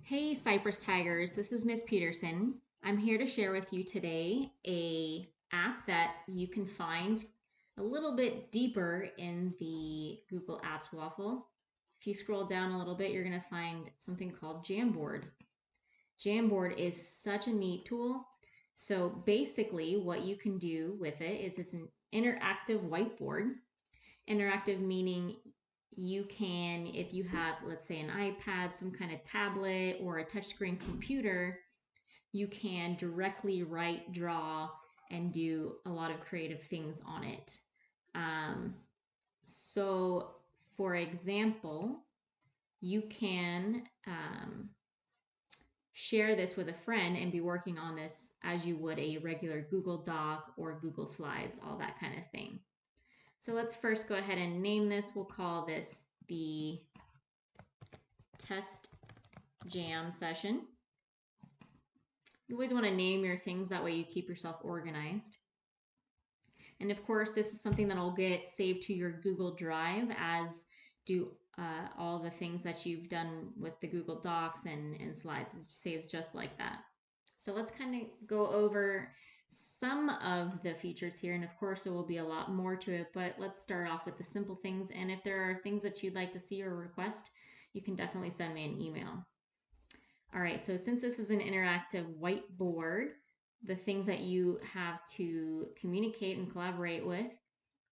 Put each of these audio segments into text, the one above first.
Hey Cypress Tigers, this is Miss Peterson. I'm here to share with you today a app that you can find a little bit deeper in the Google Apps waffle. If you scroll down a little bit, you're going to find something called JamBoard. JamBoard is such a neat tool. So basically what you can do with it is it's an interactive whiteboard. Interactive meaning you can, if you have, let's say, an iPad, some kind of tablet, or a touchscreen computer, you can directly write, draw, and do a lot of creative things on it. Um, so, for example, you can share this with a friend and be working on this as you would a regular Google Doc or Google Slides, all that kind of thing. So let's first go ahead and name this. We'll call this the test jam session. You always want to name your things, that way you keep yourself organized. And of course, this is something that'll get saved to your Google Drive, as do all the things that you've done with the Google Docs and slides. It saves just like that. So let's kind of go over some of the features here, and of course there will be a lot more to it, but let's start off with the simple things. And if there are things that you'd like to see or request, you can definitely send me an email. All right, so since this is an interactive whiteboard, the things that you have to communicate and collaborate with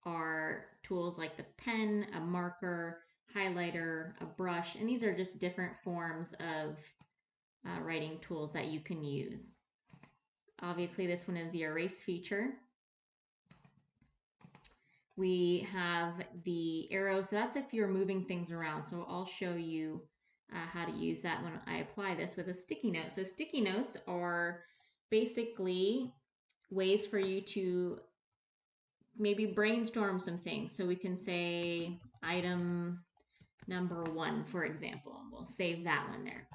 are tools like the pen, a marker, highlighter, a brush, and these are just different forms of writing tools that you can use. Obviously, this one is the erase feature. We have the arrow, so that's if you're moving things around. So I'll show you how to use that when I apply this with a sticky note. So sticky notes are basically ways for you to maybe brainstorm some things. So we can say item number 1, for example. We'll save that one there.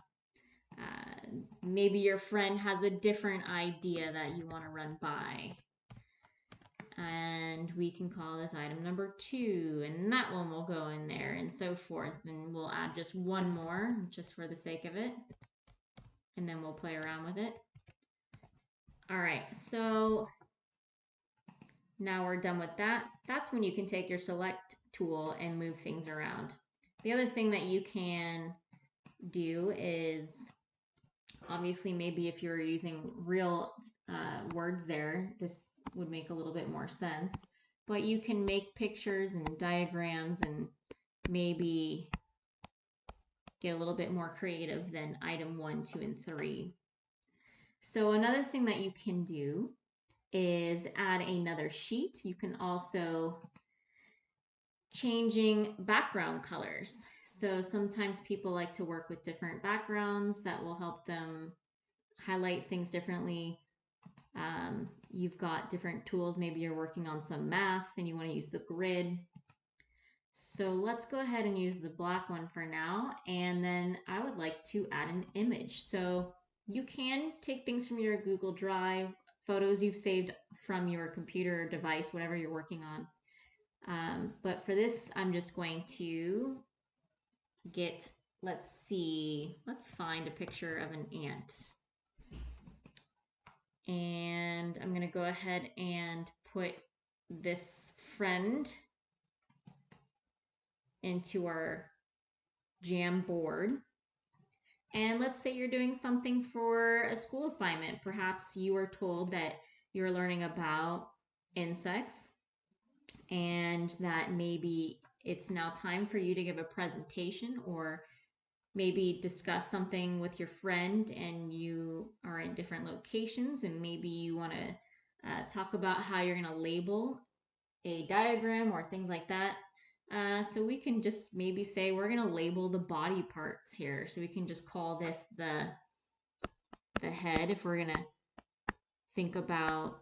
Maybe your friend has a different idea that you want to run by. And we can call this item number 2, and that one will go in there, and so forth. And we'll add just one more just for the sake of it, and then we'll play around with it. All right, so now we're done with that. That's when you can take your select tool and move things around. The other thing that you can do is, obviously, maybe if you're using real words there, this would make a little bit more sense. But you can make pictures and diagrams and maybe get a little bit more creative than item 1, 2, and 3. So another thing that you can do is add another sheet. You can also changing background colors. So sometimes people like to work with different backgrounds that will help them highlight things differently. You've got different tools. Maybe you're working on some math and you want to use the grid. So let's go ahead and use the black one for now. And then I would like to add an image. So you can take things from your Google Drive, photos you've saved from your computer or device, whatever you're working on. But for this, I'm just going to get, let's find a picture of an ant. And I'm going to go ahead and put this friend into our JamBoard. And let's say you're doing something for a school assignment. Perhaps you were told that you're learning about insects and that maybe it's now time for you to give a presentation, or maybe discuss something with your friend and you are in different locations, and maybe you want to talk about how you're going to label a diagram or things like that. So we can just maybe say we're going to label the body parts here. So we can just call this the head if we're going to think about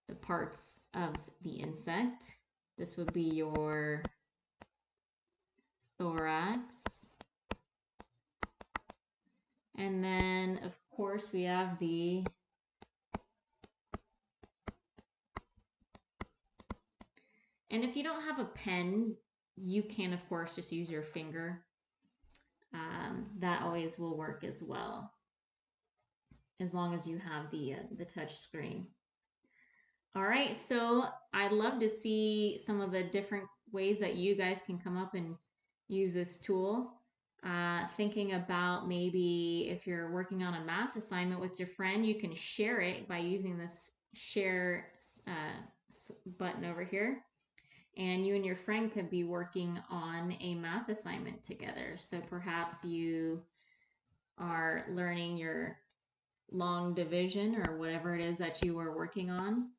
the parts of the insect. This would be your thorax. And then, of course, we have the and if you don't have a pen, you can, of course, just use your finger. that always will work as well, as long as you have the touch screen. All right, so I'd love to see some of the different ways that you guys can come up and use this tool. Thinking about maybe if you're working on a math assignment with your friend, you can share it by using this share button over here. And you and your friend could be working on a math assignment together. So perhaps you are learning your long division or whatever it is that you are working on.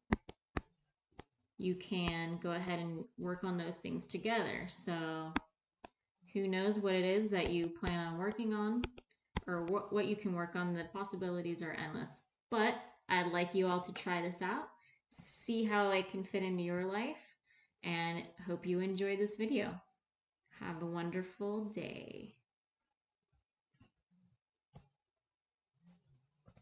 You can go ahead and work on those things together. So who knows what it is that you plan on working on, or what you can work on. The possibilities are endless. But I'd like you all to try this out, see how it can fit into your life, and hope you enjoy this video. Have a wonderful day.